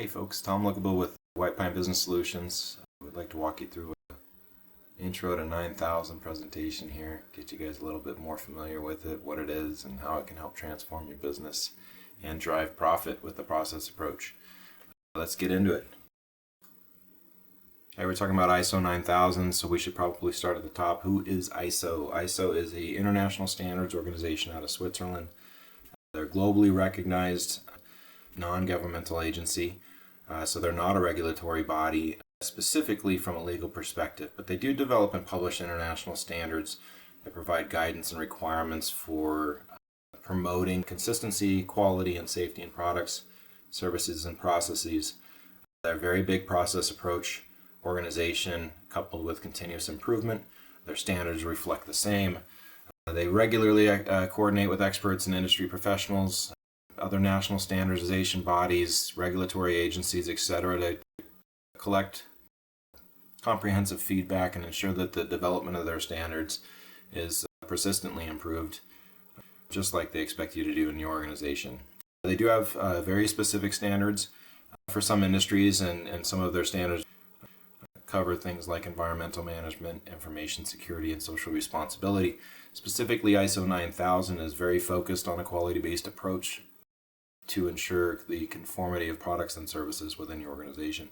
Hey folks, Tom Lookable with White Pine Business Solutions. I would like to walk you through an intro to 9000 presentation here, get you guys a little bit more familiar with it, what it is, and how it can help transform your business and drive profit with the process approach. Let's get into it. Hey, we're talking about ISO 9000, so we should probably start at the top. Who is ISO? ISO is an international standards organization out of Switzerland. They're globally recognized non-governmental agency, so they're not a regulatory body specifically from a legal perspective, but they do develop and publish international standards that provide guidance and requirements for promoting consistency, quality, and safety in products, services, and processes. They're a very big process approach organization coupled with continuous improvement. Their standards reflect the same. They regularly coordinate with experts and industry professionals, other national standardization bodies, regulatory agencies, etc. to collect comprehensive feedback and ensure that the development of their standards is persistently improved, just like they expect you to do in your organization. They do have very specific standards for some industries, and some of their standards cover things like environmental management, information security, and social responsibility. Specifically, ISO 9000 is very focused on a quality-based approach to ensure the conformity of products and services within your organization.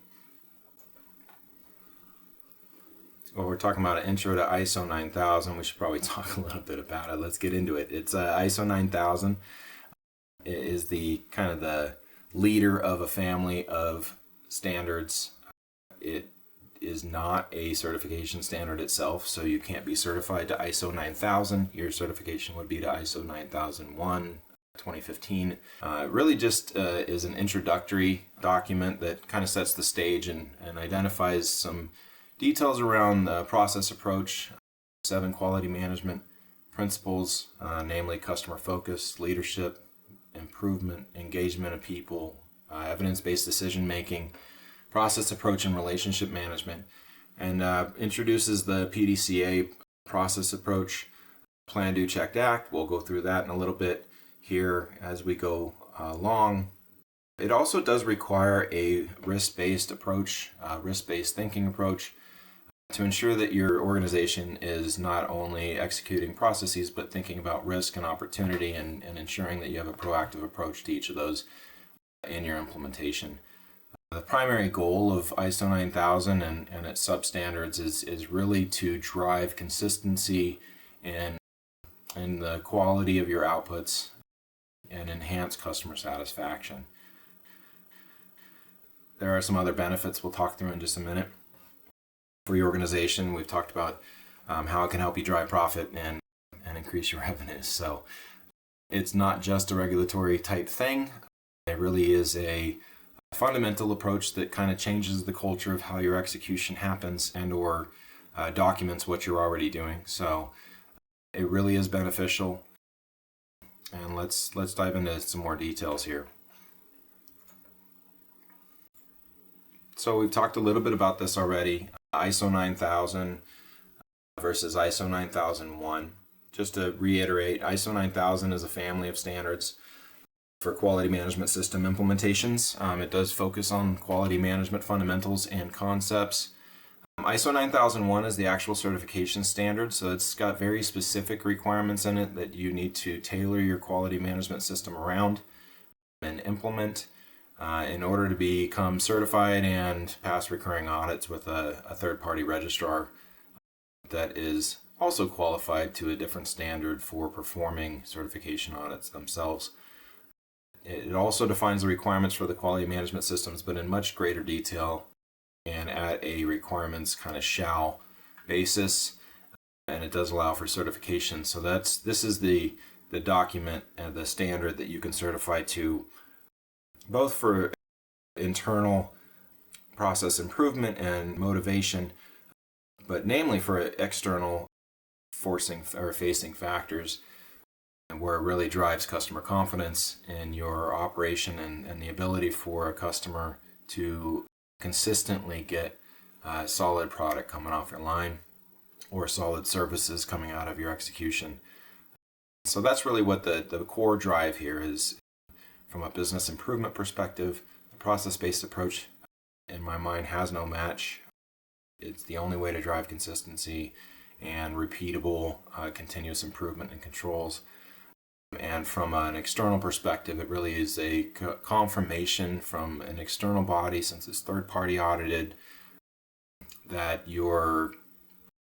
Well, we're talking about an intro to ISO 9000. We should probably talk a little bit about it. Let's get into it. It's ISO 9000 is the kind of the leader of a family of standards. It is not a certification standard itself, so you can't be certified to ISO 9000. Your certification would be to ISO 9001. 2015. It really just is an introductory document that kind of sets the stage and identifies some details around the process approach, 7 quality management principles, namely customer focus, leadership, improvement, engagement of people, evidence-based decision making, process approach, and relationship management, and introduces the PDCA process approach, plan, do, check, act. We'll go through that in a little bit here as we go along. It also does require a risk-based approach, risk-based thinking approach, to ensure that your organization is not only executing processes but thinking about risk and opportunity, and ensuring that you have a proactive approach to each of those in your implementation. The primary goal of ISO 9000 and its substandards is really to drive consistency in the quality of your outputs and enhance customer satisfaction. There are some other benefits we'll talk through in just a minute. For your organization, we've talked about how it can help you drive profit and increase your revenues. So it's not just a regulatory type thing. It really is a fundamental approach that kind of changes the culture of how your execution happens and or documents what you're already doing. So it really is beneficial. And let's dive into some more details here. So we've talked a little bit about this already. ISO 9000 versus ISO 9001. Just to reiterate, ISO 9000 is a family of standards for quality management system implementations. It does focus on quality management fundamentals and concepts. ISO 9001 is the actual certification standard, so it's got very specific requirements in it that you need to tailor your quality management system around and implement in order to become certified and pass recurring audits with a third-party registrar that is also qualified to a different standard for performing certification audits themselves. It also defines the requirements for the quality management systems, but in much greater detail and at a requirements kind of shall basis, and it does allow for certification. So this is the document and the standard that you can certify to, both for internal process improvement and motivation, but namely for external forcing or facing factors, and where it really drives customer confidence in your operation and the ability for a customer to consistently get a solid product coming off your line or solid services coming out of your execution. So that's really what the core drive here is from a business improvement perspective, process-based approach, in my mind, has no match. It's the only way to drive consistency and repeatable continuous improvement in controls. And from an external perspective, it really is a confirmation from an external body, since it's third-party audited, that you're,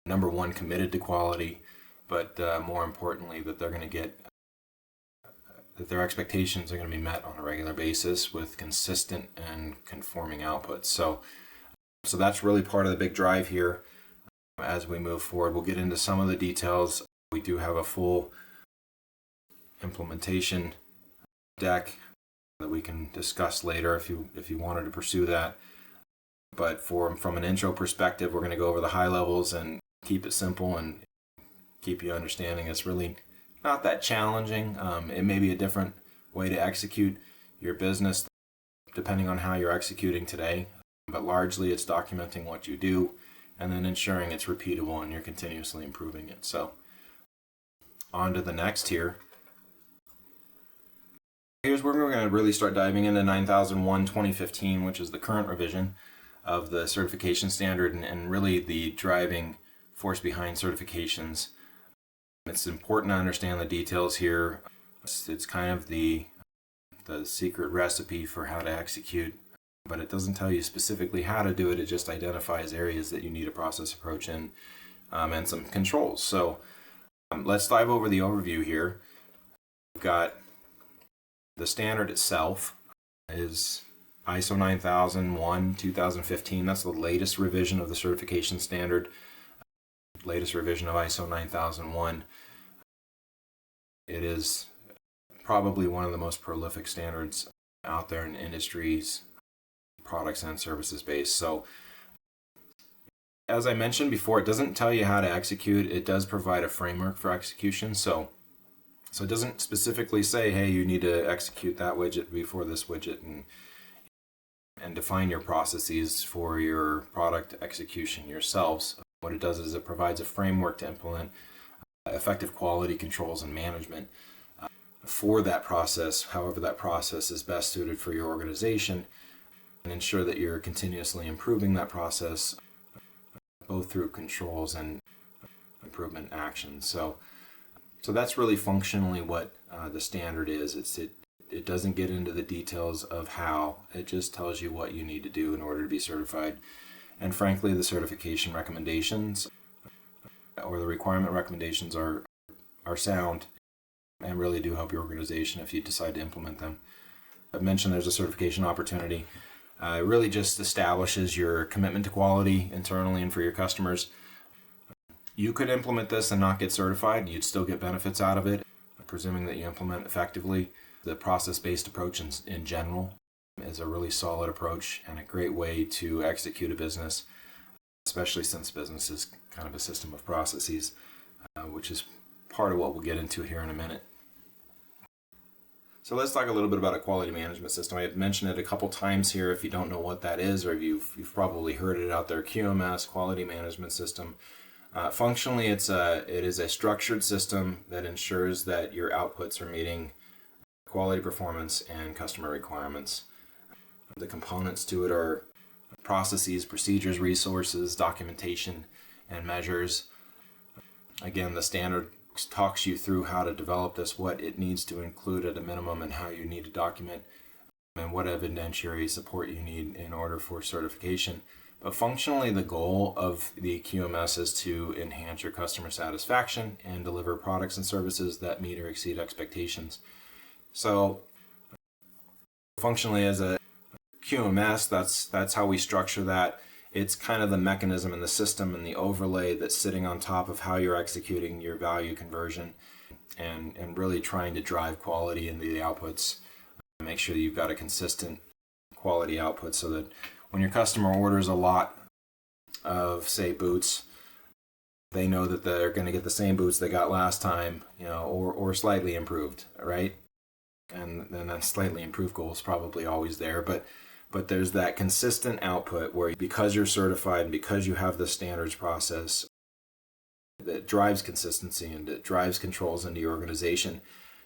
number one, committed to quality, but more importantly, that they're going to get, that their expectations are going to be met on a regular basis with consistent and conforming outputs. So that's really part of the big drive here as we move forward. We'll get into some of the details. We do have a full implementation deck that we can discuss later if you wanted to pursue that. But from an intro perspective, we're going to go over the high levels and keep it simple and keep you understanding it's really not that challenging. It may be a different way to execute your business depending on how you're executing today, but largely it's documenting what you do and then ensuring it's repeatable and you're continuously improving it. So on to the next here. Here's where we're going to really start diving into 9001 2015, which is the current revision of the certification standard and really the driving force behind certifications. It's important to understand the details here. It's kind of the secret recipe for how to execute, but it doesn't tell you specifically how to do it. It just identifies areas that you need a process approach in and some controls. So let's dive over the overview here. We've got the standard itself is ISO 9001 2015. That's the latest revision of the certification standard, latest revision of ISO 9001. It is probably one of the most prolific standards out there in industries, products and services based. So as I mentioned before, it doesn't tell you how to execute. It does provide a framework for execution. So it doesn't specifically say, hey, you need to execute that widget before this widget and define your processes for your product execution yourselves. What it does is it provides a framework to implement effective quality controls and management for that process, however that process is best suited for your organization, and ensure that you're continuously improving that process both through controls and improvement actions. So that's really functionally what the standard is. It doesn't get into the details of how. It just tells you what you need to do in order to be certified. And frankly, the certification recommendations or the requirement recommendations are sound and really do help your organization if you decide to implement them. I've mentioned there's a certification opportunity. It really just establishes your commitment to quality internally and for your customers. You could implement this and not get certified. You'd still get benefits out of it, presuming that you implement effectively. The process-based approach in general is a really solid approach and a great way to execute a business, especially since business is kind of a system of processes, which is part of what we'll get into here in a minute. So let's talk a little bit about a quality management system. I have mentioned it a couple times here. If you don't know what that is, or you've probably heard it out there, QMS, quality management system. Functionally, it is a structured system that ensures that your outputs are meeting quality performance and customer requirements. The components to it are processes, procedures, resources, documentation, and measures. Again, the standard talks you through how to develop this, what it needs to include at a minimum, and how you need to document, and what evidentiary support you need in order for certification. But functionally, the goal of the QMS is to enhance your customer satisfaction and deliver products and services that meet or exceed expectations. So functionally, as a QMS, that's how we structure that. It's kind of the mechanism and the system and the overlay that's sitting on top of how you're executing your value conversion and really trying to drive quality into the outputs. Make sure that you've got a consistent quality output so that when your customer orders a lot of, say, boots, they know that they're going to get the same boots they got last time, or slightly improved, right? And then that slightly improved goal is probably always there, but there's that consistent output where, because you're certified and because you have the standards process that drives consistency and it drives controls into your organization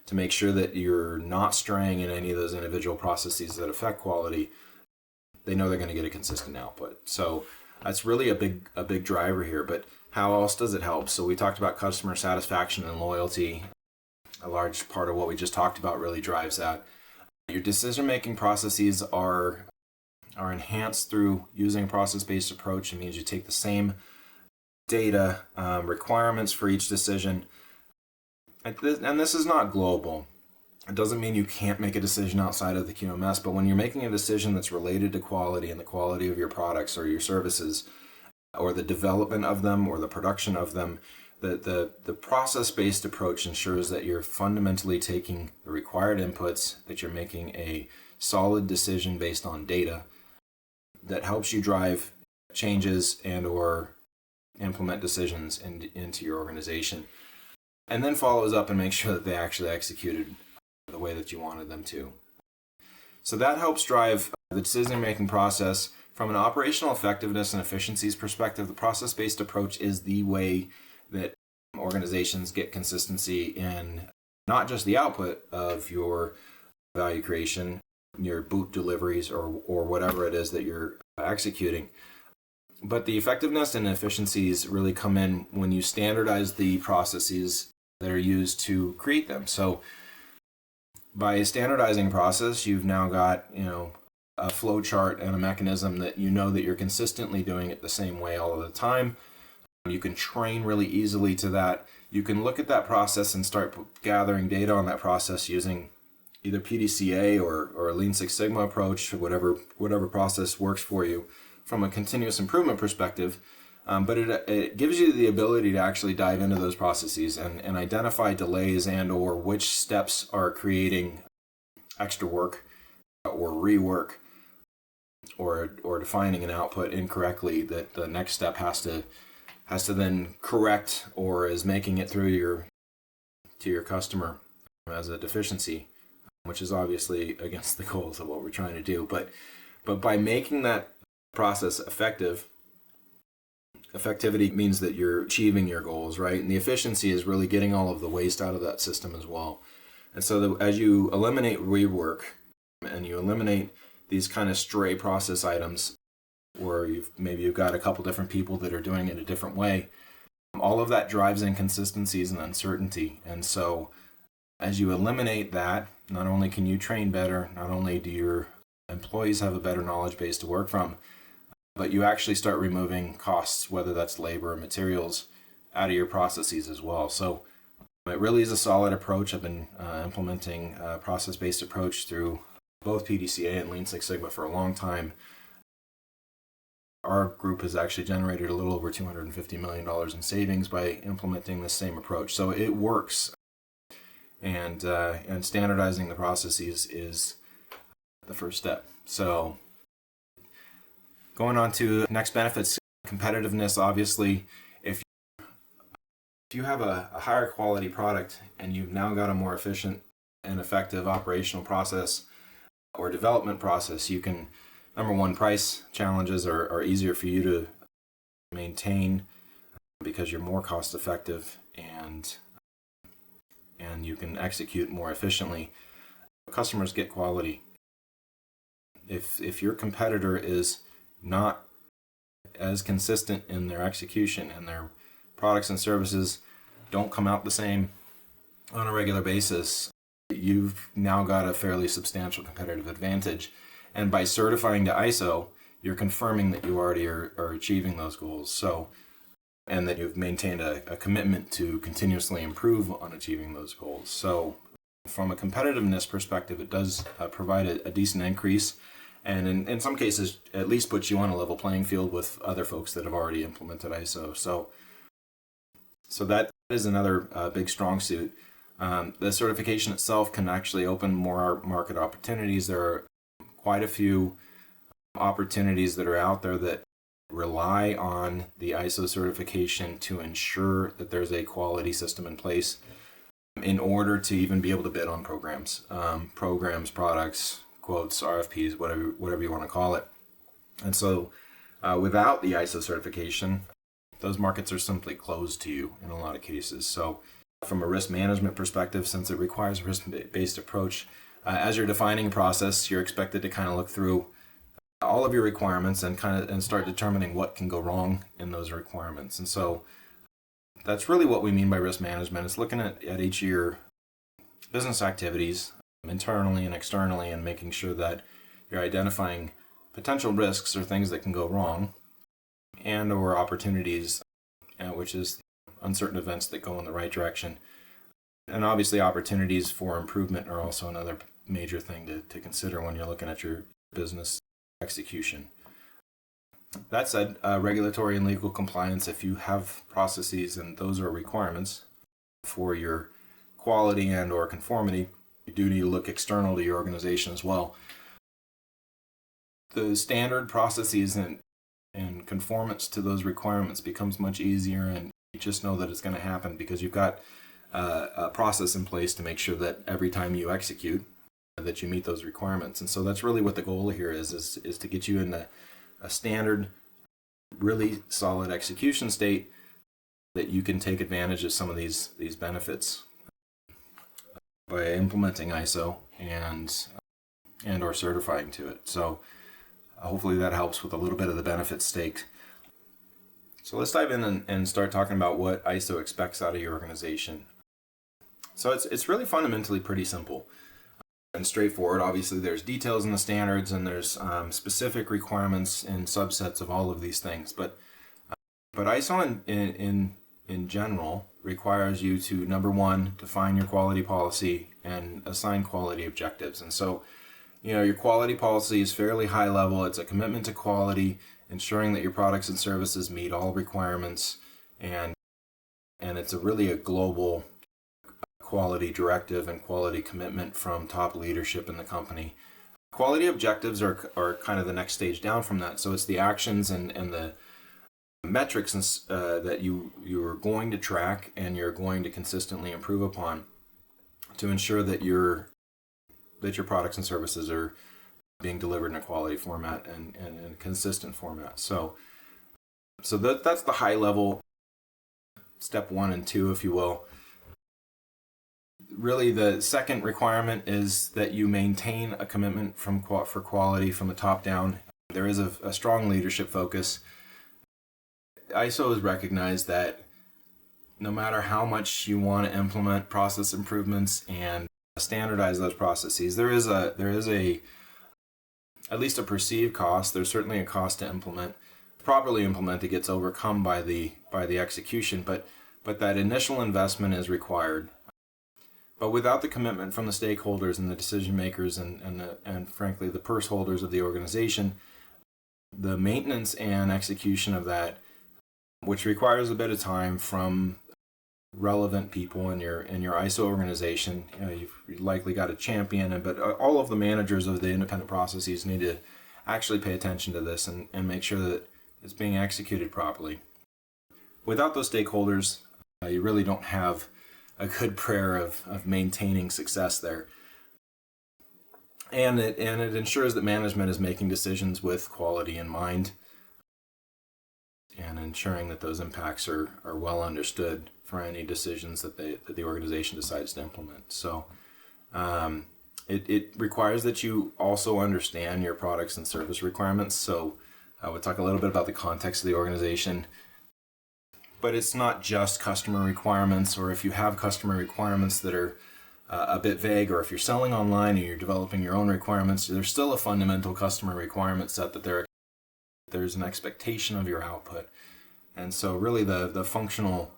to make sure that you're not straying in any of those individual processes that affect quality, they know they're going to get a consistent output. So that's really a big driver here. But how else does it help? So we talked about customer satisfaction and loyalty. A large part of what we just talked about really drives that. Your decision-making processes are enhanced through using a process-based approach. It means you take the same data, requirements for each decision, and this is not global. It doesn't mean you can't make a decision outside of the QMS, but when you're making a decision that's related to quality and the quality of your products or your services, or the development of them or the production of them, the process-based approach ensures that you're fundamentally taking the required inputs, that you're making a solid decision based on data that helps you drive changes and or implement decisions into your organization, and then follows up and makes sure that they actually executed the way that you wanted them to. So that helps drive the decision-making process. From an operational effectiveness and efficiencies perspective, the process-based approach is the way that organizations get consistency in not just the output of your value creation, your boot deliveries, or whatever it is that you're executing, but the effectiveness and efficiencies really come in when you standardize the processes that are used to create them. So by standardizing process, you've now got, a flow chart and a mechanism that you know that you're consistently doing it the same way all of the time. You can train really easily to that. You can look at that process and start gathering data on that process using either PDCA or a Lean Six Sigma approach, whatever process works for you from a continuous improvement perspective. But it gives you the ability to actually dive into those processes and identify delays and or which steps are creating extra work or rework or defining an output incorrectly that the next step has to then correct or is making it through to your customer as a deficiency, which is obviously against the goals of what we're trying to do. But by making that process effectivity means that you're achieving your goals, right? And the efficiency is really getting all of the waste out of that system as well. And so as you eliminate rework and you eliminate these kind of stray process items where you've got a couple different people that are doing it a different way, all of that drives inconsistencies and uncertainty. And so as you eliminate that, not only can you train better, not only do your employees have a better knowledge base to work from, but you actually start removing costs, whether that's labor or materials, out of your processes as well. So it really is a solid approach. I've been implementing a process-based approach through both PDCA and Lean Six Sigma for a long time. Our group has actually generated a little over $250 million in savings by implementing this same approach. So it works. And standardizing the processes is the first step. So going on to next benefits, competitiveness. Obviously, if you have a higher quality product and you've now got a more efficient and effective operational process or development process, you can, number one, price challenges are easier for you to maintain because you're more cost effective and you can execute more efficiently. Customers get quality. If your competitor is not as consistent in their execution and their products and services don't come out the same on a regular basis, you've now got a fairly substantial competitive advantage. And by certifying to ISO, you're confirming that you already are achieving those goals. So, and that you've maintained a commitment to continuously improve on achieving those goals. So from a competitiveness perspective, it does provide a decent increase. And in some cases, at least puts you on a level playing field with other folks that have already implemented ISO. So that is another big strong suit. The certification itself can actually open more market opportunities. There are quite a few opportunities that are out there that rely on the ISO certification to ensure that there's a quality system in place in order to even be able to bid on programs, products, quotes, RFPs, whatever you want to call it. And so without the ISO certification, those markets are simply closed to you in a lot of cases. So from a risk management perspective, since it requires a risk-based approach, as you're defining a process, you're expected to kind of look through all of your requirements and start determining what can go wrong in those requirements. And so that's really what we mean by risk management. It's looking at each of your business activities internally and externally and making sure that you're identifying potential risks or things that can go wrong and or opportunities, which is uncertain events that go in the right direction. And obviously opportunities for improvement are also another major thing to consider when you're looking at your business execution. That said, regulatory and legal compliance, if you have processes and those are requirements for your quality and or conformity, you do need to look external to your organization as well. The standard processes and conformance to those requirements becomes much easier, and you just know that it's going to happen because you've got a process in place to make sure that every time you execute that you meet those requirements. And so that's really what the goal here is to get you in a standard, really solid execution state that you can take advantage of some of these benefits by implementing ISO and or certifying to it. So hopefully that helps with a little bit of the benefit stake. So let's dive in and start talking about what ISO expects out of your organization. So it's really fundamentally pretty simple and straightforward. Obviously there's details in the standards and there's specific requirements and subsets of all of these things, but ISO in general requires you to, number one, define your quality policy and assign quality objectives. And so your quality policy is fairly high level. It's a commitment to quality, ensuring that your products and services meet all requirements, and it's really a global quality directive and quality commitment from top leadership in the company. Quality objectives are kind of the next stage down from that. So it's the actions and the metrics that you are going to track and you're going to consistently improve upon to ensure that your products and services are being delivered in a quality format and in a consistent format. So that's the high level step 1 and 2, if you will. Really, the second requirement is that you maintain a commitment for quality from the top down. There is a strong leadership focus. ISO has recognized that no matter how much you want to implement process improvements and standardize those processes, there is a at least a perceived cost. There's certainly a cost to implement. Properly implemented gets overcome by the execution, but that initial investment is required. But without the commitment from the stakeholders and the decision makers and frankly the purse holders of the organization, the maintenance and execution of that, which requires a bit of time from relevant people in your ISO organization, you've likely got a champion, but all of the managers of the independent processes need to actually pay attention to this and make sure that it's being executed properly. Without those stakeholders, you really don't have a good prayer of maintaining success there. And it ensures that management is making decisions with quality in mind and ensuring that those impacts are well understood for any decisions that the organization decides to implement. So it requires that you also understand your products and service requirements. So I would talk a little bit about the context of the organization. But it's not just customer requirements, or if you have customer requirements that are a bit vague, or if you're selling online and you're developing your own requirements, there's still a fundamental customer requirement set that there's an expectation of your output. And so really the functional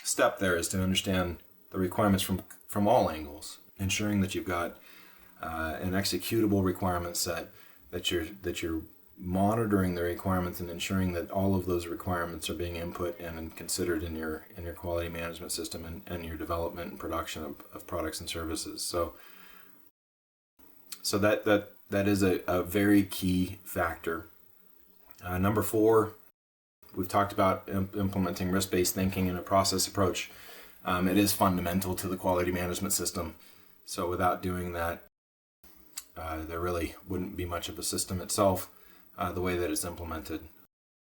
step there is to understand the requirements from all angles, ensuring that you've got an executable requirement set, that you're monitoring the requirements and ensuring that all of those requirements are being input and considered in your quality management system and your development and production of products and services. So that is a very key factor. Number 4, we've talked about implementing risk-based thinking in a process approach. It is fundamental to the quality management system. So without doing that, there really wouldn't be much of a system itself. The way that it's implemented.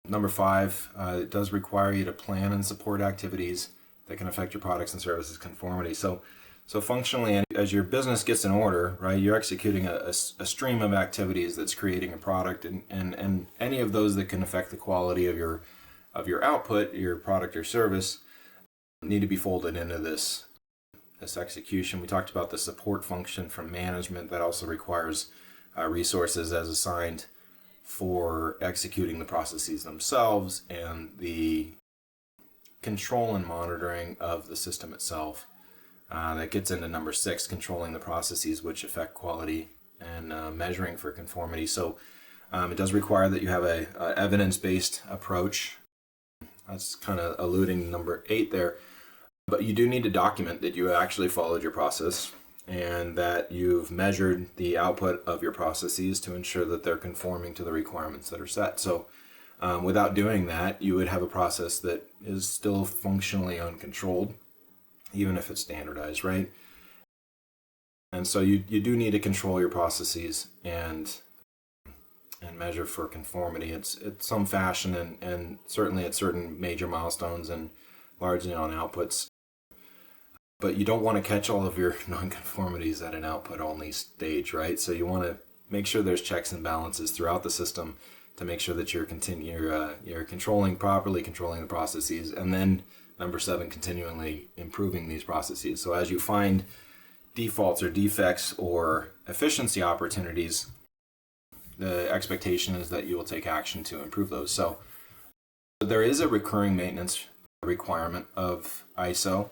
Number 5, it does require you to plan and support activities that can affect your products and services conformity. So So functionally, as your business gets an order, right, you're executing a stream of activities that's creating a product, and any of those that can affect the quality of your output, your product or service, need to be folded into this execution. We talked about the support function from management that also requires resources as assigned for executing the processes themselves, and the control and monitoring of the system itself. That gets into number 6, controlling the processes which affect quality and measuring for conformity. So it does require that you have a evidence-based approach. That's kind of alluding to number 8 there. But you do need to document that you actually followed your process and that you've measured the output of your processes to ensure that they're conforming to the requirements that are set. So without doing that, you would have a process that is still functionally uncontrolled, even if it's standardized, right? And so you do need to control your processes and measure for conformity. It's some fashion, and certainly at certain major milestones and largely on outputs. But you don't want to catch all of your nonconformities at an output only stage, right? So you want to make sure there's checks and balances throughout the system to make sure that you're properly controlling the processes, and then number 7, continually improving these processes. So as you find defaults or defects or efficiency opportunities, the expectation is that you will take action to improve those. So there is a recurring maintenance requirement of ISO.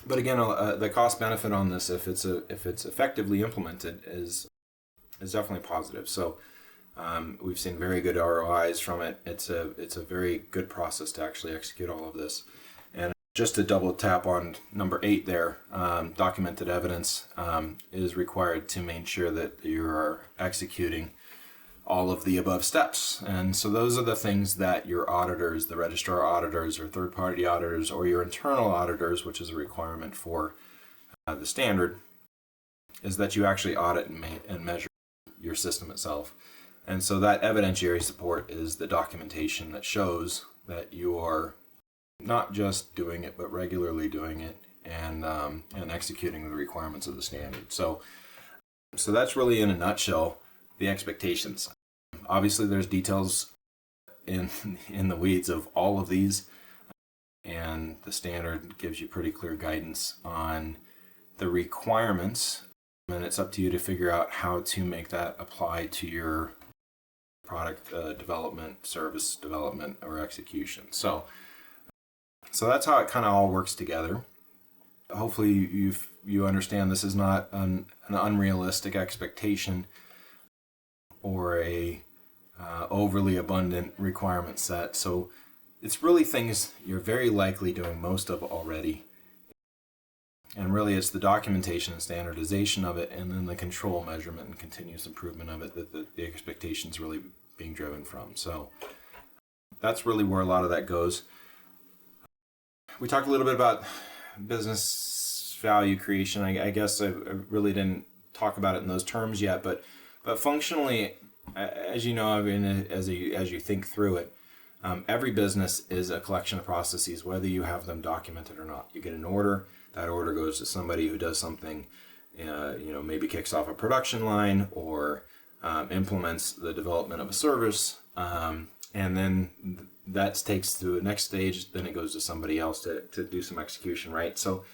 But again, the cost benefit on this, if it's effectively implemented, is definitely positive. So we've seen very good ROIs from it. It's a very good process to actually execute all of this. And just to double tap on number 8 there, documented evidence is required to make sure that you are executing all of the above steps. And so those are the things that your auditors, the registrar auditors or third-party auditors, or your internal auditors, which is a requirement for the standard, is that you actually audit and measure your system itself. And so that evidentiary support is the documentation that shows that you are not just doing it, but regularly doing it and executing the requirements of the standard. So that's really, in a nutshell, the expectations. Obviously, there's details in the weeds of all of these, and the standard gives you pretty clear guidance on the requirements, and it's up to you to figure out how to make that apply to your product development, service development, or execution. So that's how it kind of all works together. Hopefully you understand this is not an unrealistic expectation or a overly abundant requirement set. So it's really things you're very likely doing most of already. And really it's the documentation and standardization of it, and then the control, measurement, and continuous improvement of it that the expectation is really being driven from. So that's really where a lot of that goes. We talked a little bit about business value creation. I guess I really didn't talk about it in those terms yet, but functionally, as you know, I mean, as you think through it, every business is a collection of processes, whether you have them documented or not. You get an order, that order goes to somebody who does something, maybe kicks off a production line or implements the development of a service, and then that takes to the next stage. Then it goes to somebody else to do some execution, right? So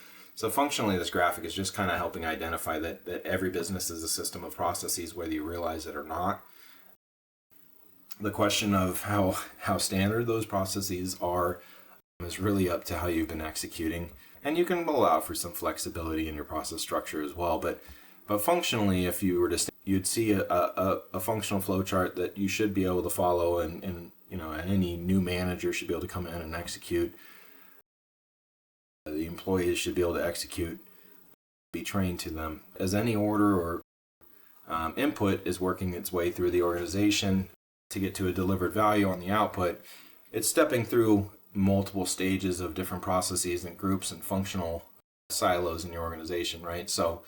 functionally, this graphic is just kind of helping identify that every business is a system of processes, whether you realize it or not. The question of how standard those processes are is really up to how you've been executing, and you can allow for some flexibility in your process structure as well. But functionally, if you were to, you'd see a functional flow chart that you should be able to follow, and any new manager should be able to come in and execute. The employees should be able to execute, be trained to them. As any order or input is working its way through the organization to get to a delivered value on the output, it's stepping through multiple stages of different processes and groups and functional silos in your organization, right? So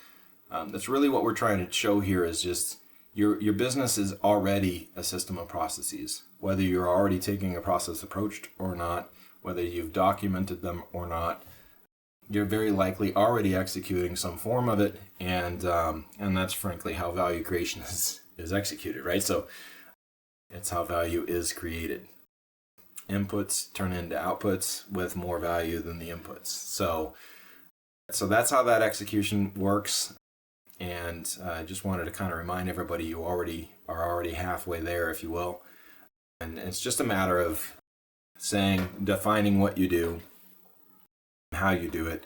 that's really what we're trying to show here, is just your business is already a system of processes, whether you're already taking a process approach or not, whether you've documented them or not. you're very likely already executing some form of it, and that's frankly how value creation is executed, right? So it's how value is created. Inputs turn into outputs with more value than the inputs. So that's how that execution works. And I just wanted to kind of remind everybody you are already halfway there, if you will. And it's just a matter of defining what you do, how you do it,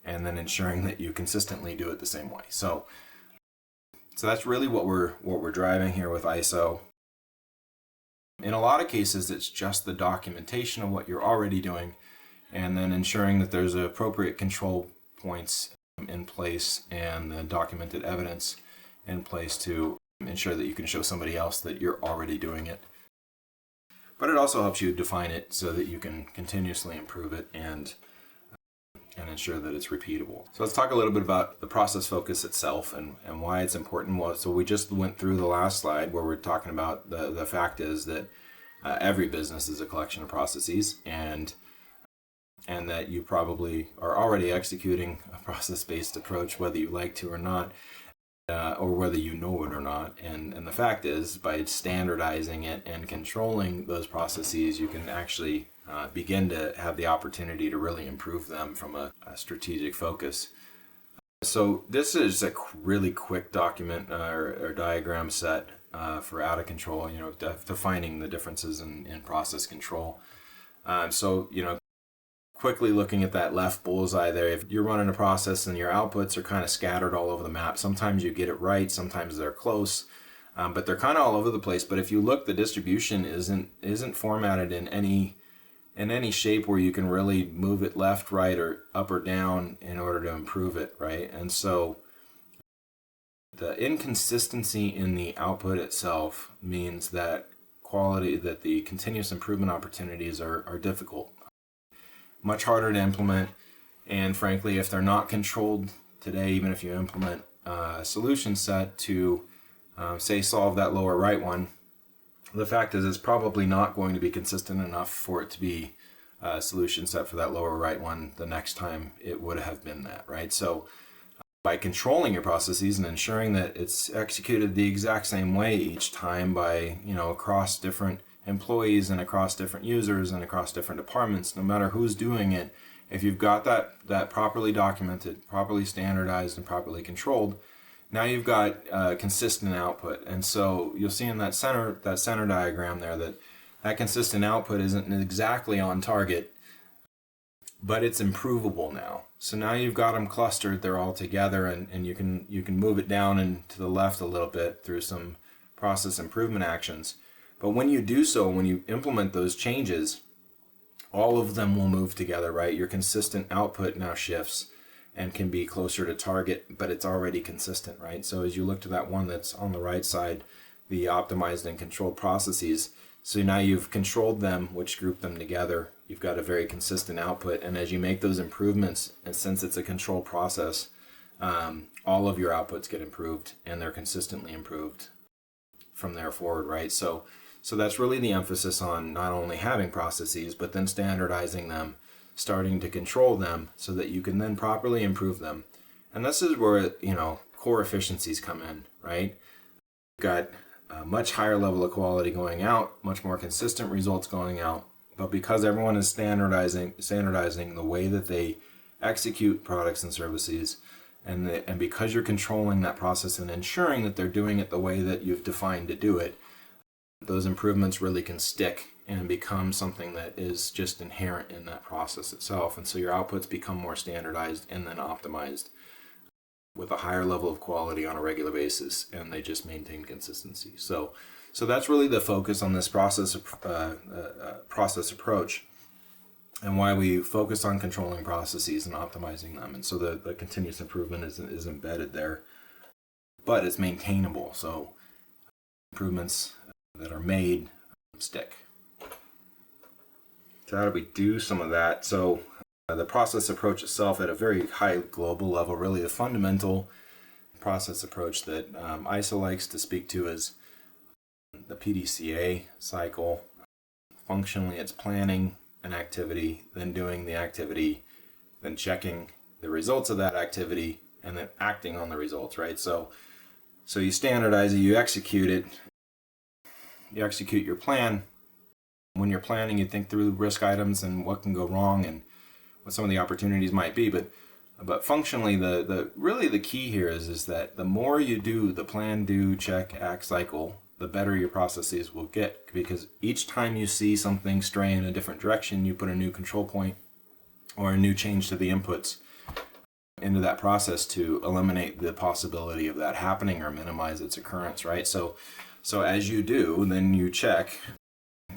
and then ensuring that you consistently do it the same way. So that's really what we're driving here with ISO. In a lot of cases, it's just the documentation of what you're already doing, and then ensuring that there's appropriate control points in place and the documented evidence in place to ensure that you can show somebody else that you're already doing it. But it also helps you define it so that you can continuously improve it and ensure that it's repeatable. So let's talk a little bit about the process focus itself and why it's important. Well, so we just went through the last slide where we're talking about the fact is that every business is a collection of processes, and that you probably are already executing a process-based approach, whether you like to or not, or whether you know it or not. And the fact is, by standardizing it and controlling those processes, you can actually begin to have the opportunity to really improve them from a strategic focus. So this is a really quick document or diagram set for out of control, defining the differences in process control. So, quickly looking at that left bullseye there, if you're running a process and your outputs are kind of scattered all over the map, sometimes you get it right, sometimes they're close, but they're kind of all over the place. But if you look, the distribution isn't formatted in any shape where you can really move it left, right, or up or down in order to improve it, right? And so the inconsistency in the output itself means that the continuous improvement opportunities are difficult, much harder to implement, and frankly, if they're not controlled today, even if you implement a solution set to say solve that lower right one, the fact is it's probably not going to be consistent enough for it to be a solution set for that lower right one the next time it would have been that, right? So by controlling your processes and ensuring that it's executed the exact same way each time by, across different employees and across different users and across different departments, no matter who's doing it, if you've got that properly documented, properly standardized, and properly controlled, now you've got consistent output. And so you'll see in that center diagram there that consistent output isn't exactly on target, but it's improvable now. So now you've got them clustered, they're all together, and you can move it down and to the left a little bit through some process improvement actions. But when you do so, when you implement those changes, all of them will move together, right? Your consistent output now shifts and can be closer to target, but it's already consistent, right? So as you look to that one that's on the right side, the optimized and controlled processes, so now you've controlled them, which group them together. You've got a very consistent output, and as you make those improvements, and since it's a controlled process, all of your outputs get improved, and they're consistently improved from there forward, right? So that's really the emphasis on not only having processes, but then standardizing them, starting to control them so that you can then properly improve them. And this is where, core efficiencies come in, right? You've got a much higher level of quality going out, much more consistent results going out. But because everyone is standardizing the way that they execute products and services, and because you're controlling that process and ensuring that they're doing it the way that you've defined to do it, those improvements really can stick and become something that is just inherent in that process itself. And so your outputs become more standardized and then optimized with a higher level of quality on a regular basis, and they just maintain consistency. So that's really the focus on this process approach, and why we focus on controlling processes and optimizing them. And so the continuous improvement is embedded there, but it's maintainable. So improvements that are made stick. So how do we do some of that? So the process approach itself at a very high global level, really the fundamental process approach that ISO likes to speak to is the PDCA cycle. Functionally, it's planning an activity, then doing the activity, then checking the results of that activity and then acting on the results, right? So you standardize it, you execute it, you execute your plan. When you're planning, you think through risk items and what can go wrong and what some of the opportunities might be. But functionally, the really the key here is that the more you do the plan, do, check, act cycle, the better your processes will get, because each time you see something stray in a different direction, you put a new control point or a new change to the inputs into that process to eliminate the possibility of that happening or minimize its occurrence, right? So as you do, then you check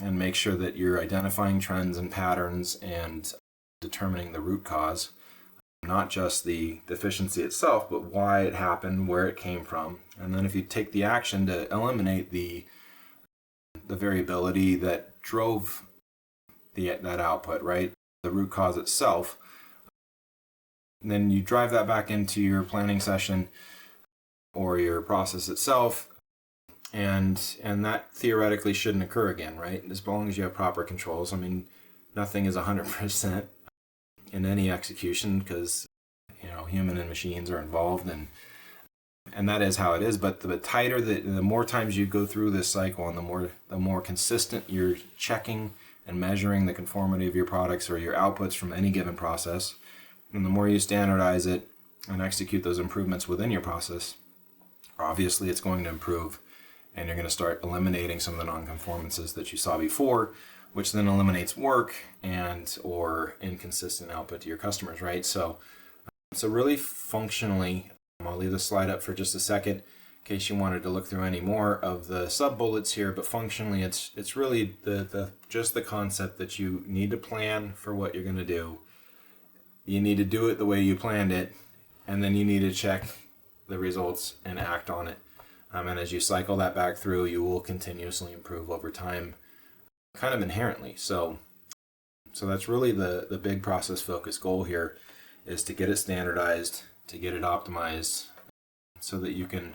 and make sure that you're identifying trends and patterns and determining the root cause, not just the deficiency itself, but why it happened, where it came from. And then if you take the action to eliminate the variability that drove that output, right, the root cause itself, and then you drive that back into your planning session or your process itself, and that theoretically shouldn't occur again, right? As long as you have proper controls. I mean, nothing is 100% in any execution, because human and machines are involved, and that is how it is. But the tighter, the more times you go through this cycle, and the more consistent you're checking and measuring the conformity of your products or your outputs from any given process, and the more you standardize it and execute those improvements within your process, obviously it's going to improve, and you're going to start eliminating some of the non-conformances that you saw before, which then eliminates work and or inconsistent output to your customers, right? So really functionally, I'll leave the slide up for just a second in case you wanted to look through any more of the sub-bullets here, but functionally it's really just the concept that you need to plan for what you're going to do. You need to do it the way you planned it, and then you need to check the results and act on it. And as you cycle that back through, you will continuously improve over time, kind of inherently. So that's really the big process focus goal here, is to get it standardized, to get it optimized, so that you can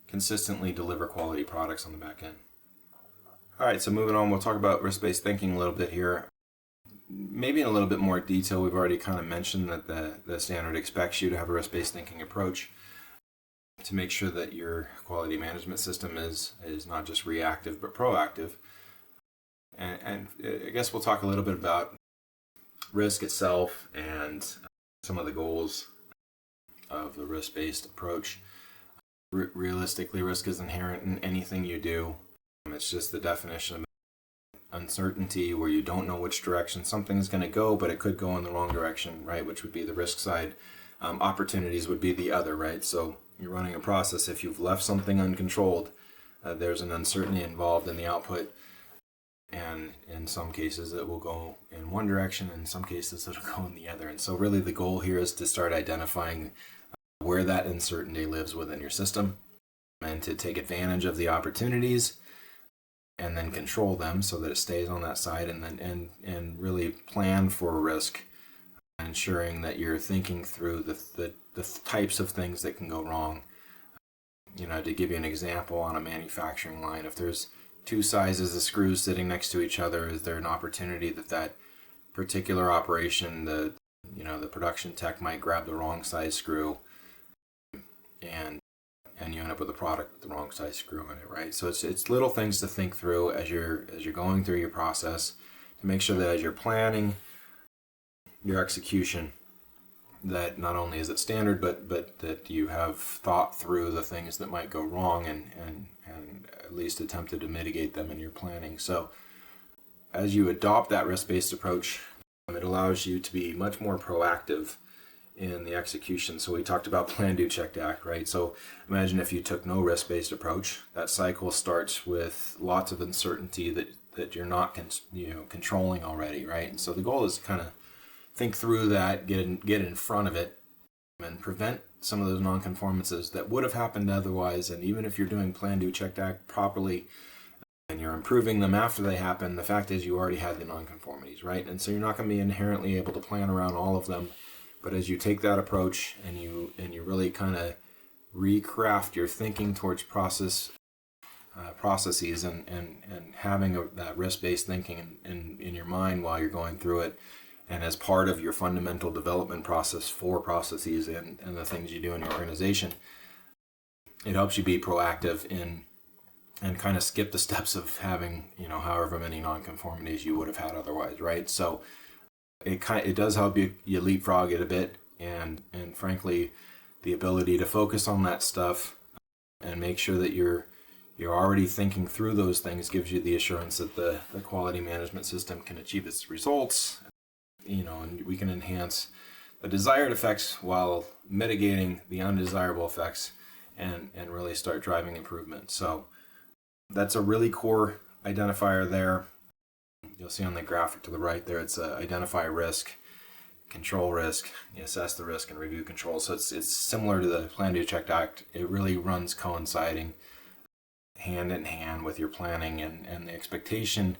consistently deliver quality products on the back end. All right, so moving on, we'll talk about risk-based thinking a little bit here. Maybe in a little bit more detail. We've already kind of mentioned that the standard expects you to have a risk-based thinking approach to make sure that your quality management system is not just reactive but proactive. And I guess we'll talk a little bit about risk itself and some of the goals of the risk-based approach. Realistically, risk is inherent in anything you do. It's just the definition of uncertainty, where you don't know which direction something's going to go, but it could go in the wrong direction, right? Which would be the risk side. Opportunities would be the other, right? So you're running a process. If you've left something uncontrolled, there's an uncertainty involved in the output, and in some cases it will go in one direction, and in some cases it'll go in the other. And so really the goal here is to start identifying where that uncertainty lives within your system, and to take advantage of the opportunities and then control them so that it stays on that side, and really plan for risk, ensuring that you're thinking through the types of things that can go wrong. To give you an example, on a manufacturing line, if there's two sizes of screws sitting next to each other, is there an opportunity that particular operation, the production tech might grab the wrong size screw, and you end up with a product with the wrong size screw in it, right? So it's little things to think through as you're going through your process, to make sure that as you're planning your execution, that not only is it standard, but that you have thought through the things that might go wrong and at least attempted to mitigate them in your planning. So as you adopt that risk-based approach, it allows you to be much more proactive in the execution. So we talked about plan, do, check, act, right? So imagine if you took no risk-based approach. That cycle starts with lots of uncertainty that you're not controlling already, right? And so the goal is to kind of think through that, get in front of it, and prevent some of those non-conformances that would have happened otherwise. And even if you're doing plan, do, check, act properly, and you're improving them after they happen, the fact is you already had the non-conformities, right? And so you're not going to be inherently able to plan around all of them. But as you take that approach and you really kind of recraft your thinking towards processes and having that risk-based thinking in your mind while you're going through it, and as part of your fundamental development process for processes and the things you do in your organization, it helps you be proactive in and kind of skip the steps of having, however many nonconformities you would have had otherwise, right? So it does help you leapfrog it a bit, and frankly, the ability to focus on that stuff and make sure that you're already thinking through those things gives you the assurance that the quality management system can achieve its results, and we can enhance the desired effects while mitigating the undesirable effects and really start driving improvement. So that's a really core identifier there. You'll see on the graphic to the right there, it's identify risk, control risk, assess the risk, and review control. So it's similar to the Plan, Do, Check, Act. It really runs coinciding hand in hand with your planning and the expectation.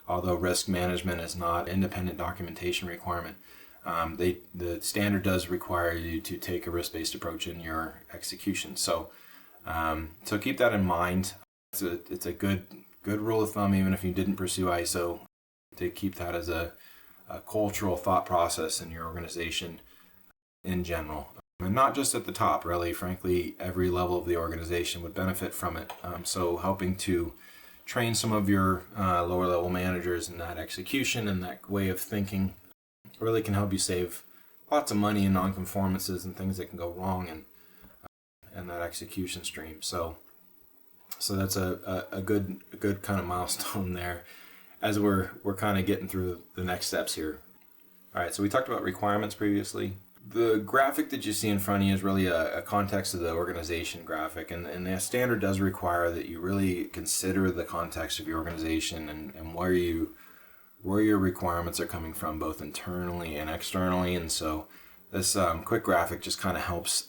Although risk management is not an independent documentation requirement, the standard does require you to take a risk-based approach in your execution. So keep that in mind. It's a good rule of thumb, even if you didn't pursue ISO, to keep that as a cultural thought process in your organization in general. And not just at the top, really. Frankly, every level of the organization would benefit from it. So helping to train some of your lower level managers in that execution and that way of thinking really can help you save lots of money in nonconformances and things that can go wrong in that execution stream. So that's a good kind of milestone there as we're kind of getting through the next steps here. All right, so we talked about requirements previously. The graphic that you see in front of you is really a context of the organization graphic, and the standard does require that you really consider the context of your organization and where your requirements are coming from, both internally and externally. And so this quick graphic just kind of helps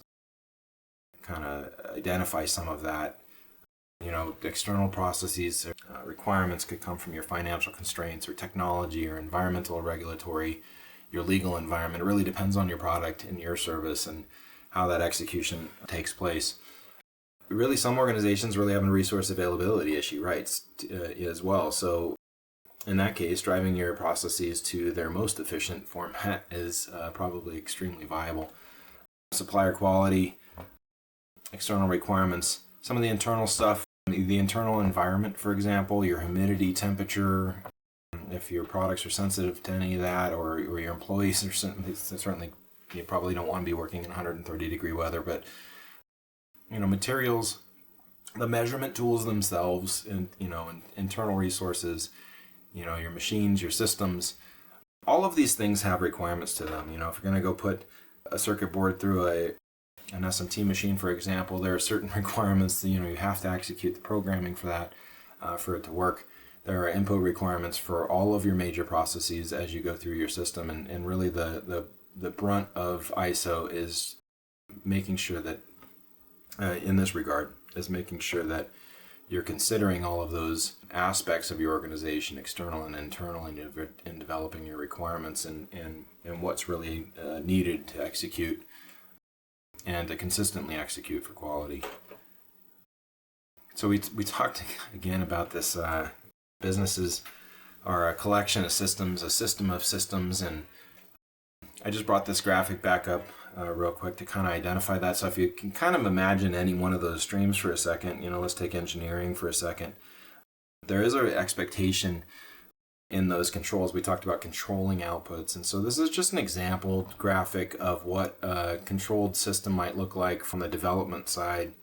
kind of identify some of that. External processes, requirements could come from your financial constraints or technology or environmental or regulatory, your legal environment. It really depends on your product and your service and how that execution takes place. Really, some organizations really have a resource availability issue, right, as well. So in that case, driving your processes to their most efficient format is probably extremely viable. Supplier quality, external requirements, some of the internal stuff, the internal environment, for example, your humidity, temperature, if your products are sensitive to any of that, or your employees are certainly, you probably don't want to be working in 130 degree weather, but materials, the measurement tools themselves, and internal resources, your machines, your systems, all of these things have requirements to them. If you're going to go put a circuit board through an SMT machine, for example, there are certain requirements that, you have to execute the programming for that, for it to work. There are input requirements for all of your major processes as you go through your system, and really the brunt of ISO is making sure that, in this regard, is making sure that you're considering all of those aspects of your organization, external and internal, in developing your requirements and what's really needed to execute and to consistently execute for quality. So we talked again about this. Businesses are a collection of systems, a system of systems, and I just brought this graphic back up real quick to kind of identify that. So if you can kind of imagine any one of those streams for a second, let's take engineering for a second. There is an expectation in those controls. We talked about controlling outputs, and so this is just an example graphic of what a controlled system might look like from the development side.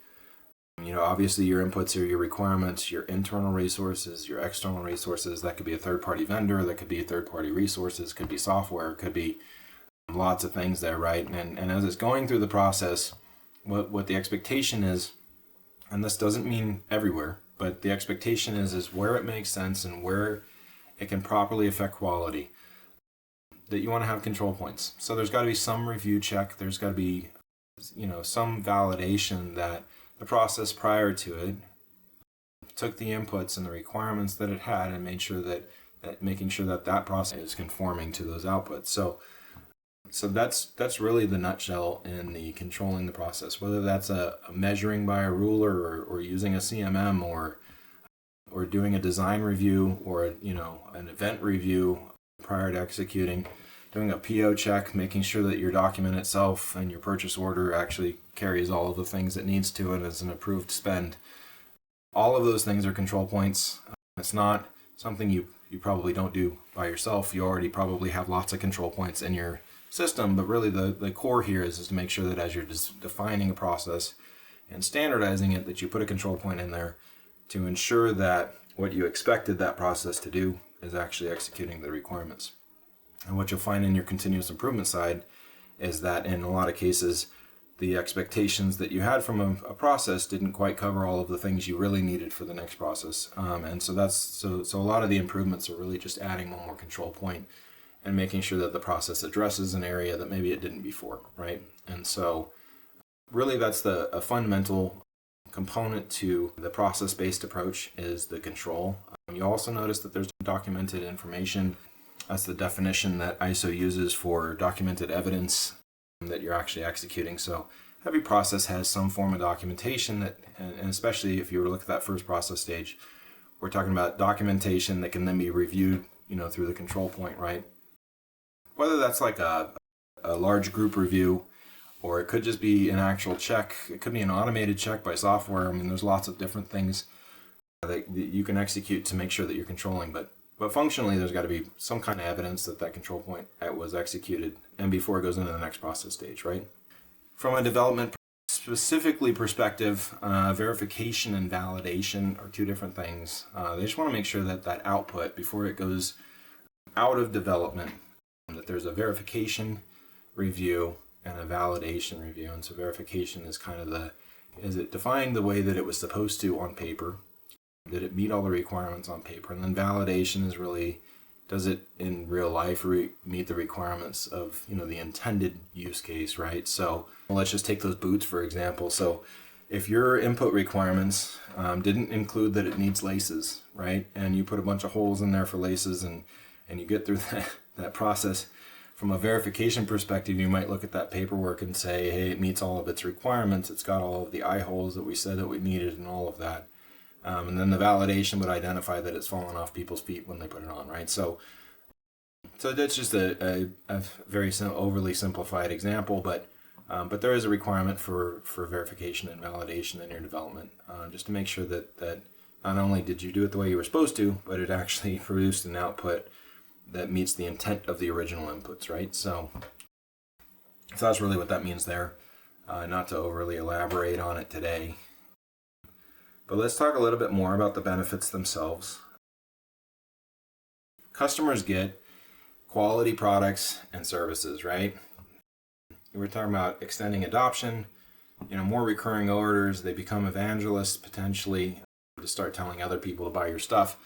Obviously your inputs are your requirements, your internal resources, your external resources. That could be a third-party vendor, that could be a third-party resources, could be software, could be lots of things there, right? And as it's going through the process, what the expectation is, and this doesn't mean everywhere, but the expectation is where it makes sense and where it can properly affect quality, that you want to have control points. So there's got to be some review check, there's got to be some validation that the process prior to it took the inputs and the requirements that it had and made sure that making sure that process is conforming to those outputs. So that's really the nutshell in the controlling the process, whether that's a measuring by a ruler or using a CMM or doing a design review or an event review prior to executing. doing a PO check, making sure that your document itself and your purchase order actually carries all of the things it needs to and is an approved spend. All of those things are control points. It's not something you probably don't do by yourself. You already probably have lots of control points in your system, but really the core here is to make sure that as you're defining a process and standardizing it, that you put a control point in there to ensure that what you expected that process to do is actually executing the requirements. And what you'll find in your continuous improvement side is that in a lot of cases, the expectations that you had from a process didn't quite cover all of the things you really needed for the next process. And so a lot of the improvements are really just adding one more control point and making sure that the process addresses an area that maybe it didn't before, right? And so really that's a fundamental component to the process-based approach is the control. You also notice that there's documented information. That's the definition that ISO uses for documented evidence that you're actually executing. So every process has some form of documentation that, and especially if you were to look at that first process stage, we're talking about documentation that can then be reviewed, through the control point, right? Whether that's like a large group review, or it could just be an actual check. It could be an automated check by software. I mean, there's lots of different things that you can execute to make sure that you're controlling. But functionally, there's got to be some kind of evidence that control point was executed and before it goes into the next process stage, right? From a development specifically perspective, verification and validation are two different things. They just want to make sure that output, before it goes out of development, that there's a verification review and a validation review. And so verification is is it defined the way that it was supposed to on paper? Did it meet all the requirements on paper? And then validation is really, does it in real life meet the requirements of the intended use case, right? So let's just take those boots for example. So if your input requirements didn't include that it needs laces, right? And you put a bunch of holes in there for laces and you get through that process, from a verification perspective, you might look at that paperwork and say, hey, it meets all of its requirements. It's got all of the eye holes that we said that we needed and all of that. And then the validation would identify that it's fallen off people's feet when they put it on, right? So that's just a very overly simplified example, but there is a requirement for verification and validation in your development, just to make sure that not only did you do it the way you were supposed to, but it actually produced an output that meets the intent of the original inputs, right? So that's really what that means there. Not to overly elaborate on it today. But let's talk a little bit more about the benefits themselves. Customers get quality products and services, right? We're talking about extending adoption, more recurring orders. They become evangelists potentially to start telling other people to buy your stuff.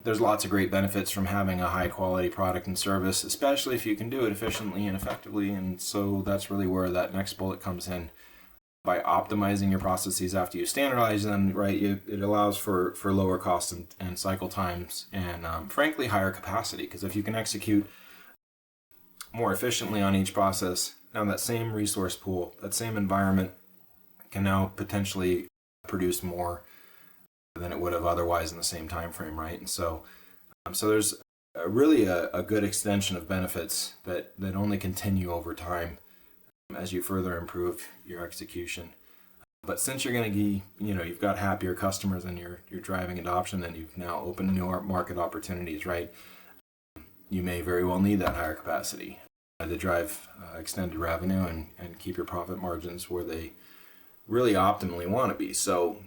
There's lots of great benefits from having a high quality product and service, especially if you can do it efficiently and effectively. And so that's really where that next bullet comes in. By optimizing your processes after you standardize them, right, it allows for lower costs and cycle times and frankly higher capacity, because if you can execute more efficiently on each process, now that same resource pool, that same environment can now potentially produce more than it would have otherwise in the same time frame, right? And so there's really a good extension of benefits that only continue over time as you further improve your execution. But since you're going to be, you've got happier customers and you're driving adoption, and you've now opened new market opportunities, right? You may very well need that higher capacity to drive extended revenue and keep your profit margins where they really optimally want to be. So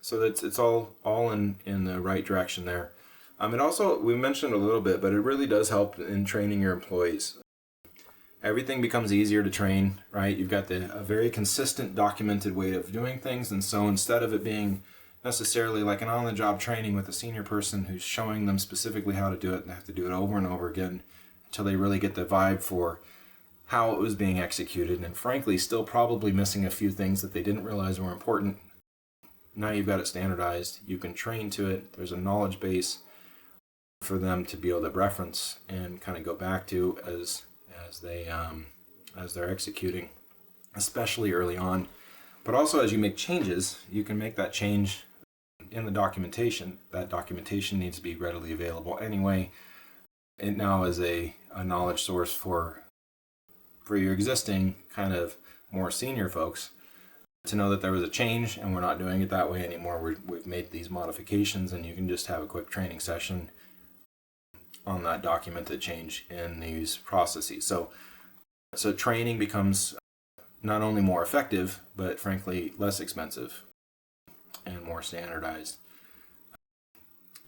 it's all in the right direction there. It also, we mentioned a little bit, but it really does help in training your employees. Everything becomes easier to train, right? You've got a very consistent, documented way of doing things. And so instead of it being necessarily like an on-the-job training with a senior person who's showing them specifically how to do it, and they have to do it over and over again until they really get the vibe for how it was being executed, and frankly, still probably missing a few things that they didn't realize were important. Now you've got it standardized. You can train to it. There's a knowledge base for them to be able to reference and kind of go back to as they're executing, especially early on. But also as you make changes, you can make that change in the documentation. That documentation needs to be readily available anyway. it now is a knowledge source for your existing kind of more senior folks to know that there was a change and we're not doing it that way anymore. We've made these modifications, and you can just have a quick training session on that documented change in these processes. So training becomes not only more effective, but frankly less expensive and more standardized.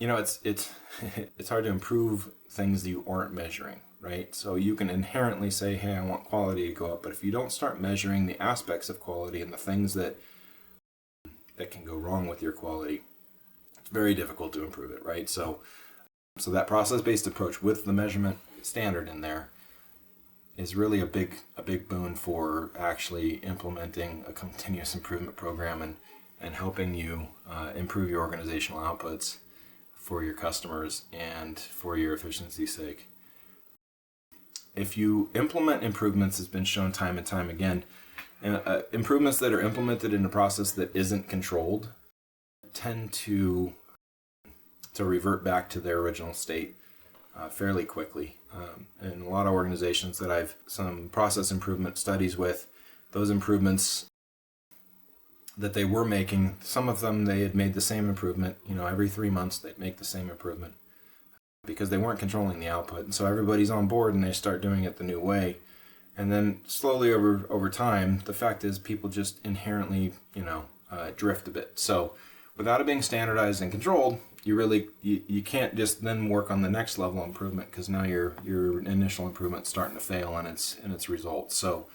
It's it's hard to improve things that you aren't measuring, right? So you can inherently say, hey, I want quality to go up, but if you don't start measuring the aspects of quality and the things that can go wrong with your quality, it's very difficult to improve it, right? So that process-based approach with the measurement standard in there is really a big boon for actually implementing a continuous improvement program and helping you improve your organizational outputs for your customers and for your efficiency's sake. If you implement improvements, has been shown time and time again, improvements that are implemented in a process that isn't controlled tend to revert back to their original state fairly quickly. In a lot of organizations that I've some process improvement studies with, those improvements that they were making, some of them they had made the same improvement, every 3 months they'd make the same improvement because they weren't controlling the output. And so everybody's on board and they start doing it the new way. And then slowly over time, the fact is people just inherently, drift a bit. So without it being standardized and controlled, you can't just then work on the next level of improvement, because now your initial improvement's starting to fail in its results. So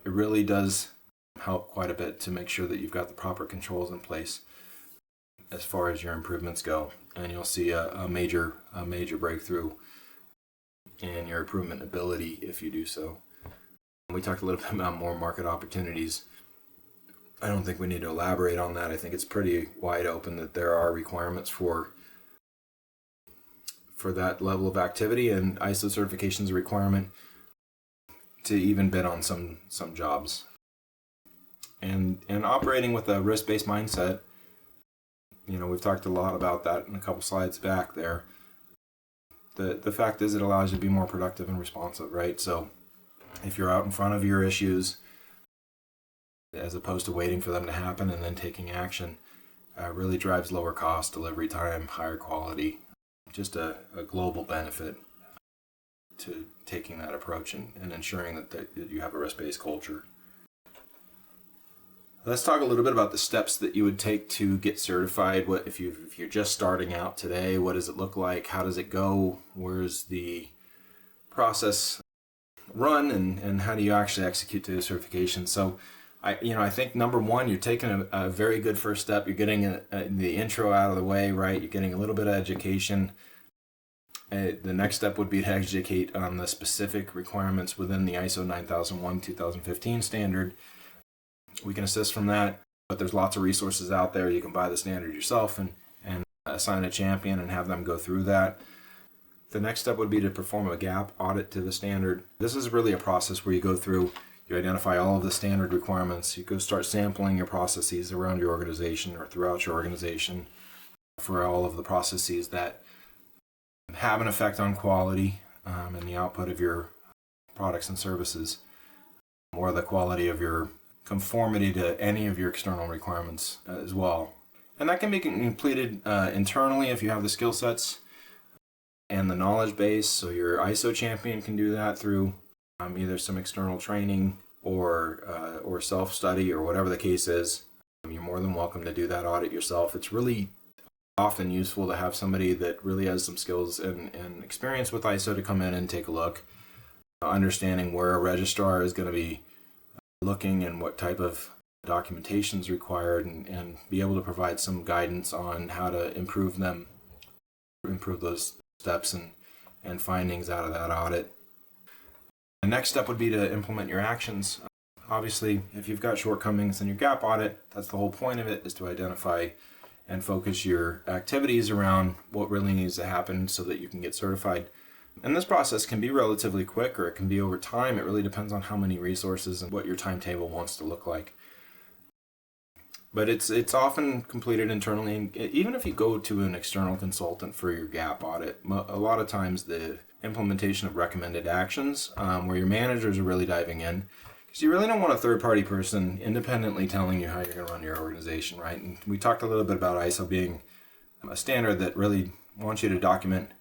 it really does help quite a bit to make sure that you've got the proper controls in place as far as your improvements go, and you'll see a major breakthrough in your improvement ability if you do so. We talked a little bit about more market opportunities. I don't think we need to elaborate on that. I think it's pretty wide open that there are requirements for that level of activity, and ISO certification is a requirement to even bid on some jobs. And operating with a risk-based mindset, we've talked a lot about that in a couple slides back there. The fact is it allows you to be more productive and responsive, right? So if you're out in front of your issues, as opposed to waiting for them to happen and then taking action, really drives lower cost, delivery time, higher quality, just a global benefit to taking that approach and ensuring that you have a risk-based culture. Let's talk a little bit about the steps that you would take to get certified. What if you're just starting out today? What does it look like? How does it go? Where's the process run, and how do you actually execute to the certification? So I think number one, you're taking a very good first step. You're getting the intro out of the way, right? You're getting a little bit of education. The next step would be to educate on the specific requirements within the ISO 9001:2015 standard. We can assist from that, but there's lots of resources out there. You can buy the standard yourself and assign a champion and have them go through that. The next step would be to perform a gap audit to the standard. This is really a process where you go through, you identify all of the standard requirements, you go start sampling your processes around your organization or throughout your organization for all of the processes that have an effect on quality and the output of your products and services, or the quality of your conformity to any of your external requirements as well. And that can be completed internally if you have the skill sets and the knowledge base. So your ISO champion can do that through either some external training or self-study or whatever the case is. You're more than welcome to do that audit yourself. It's really often useful to have somebody that really has some skills and experience with ISO to come in and take a look, understanding where a registrar is going to be looking and what type of documentation is required, and be able to provide some guidance on how to improve those steps and findings out of that audit. The next step would be to implement your actions. Obviously, if you've got shortcomings in your gap audit, that's the whole point of it, is to identify and focus your activities around what really needs to happen so that you can get certified. And this process can be relatively quick, or it can be over time. It really depends on how many resources and what your timetable wants to look like. But it's often completed internally. And even if you go to an external consultant for your gap audit, a lot of times the implementation of recommended actions, where your managers are really diving in. Because you really don't want a third-party person independently telling you how you're going to run your organization, right? And we talked a little bit about ISO being a standard that really wants you to document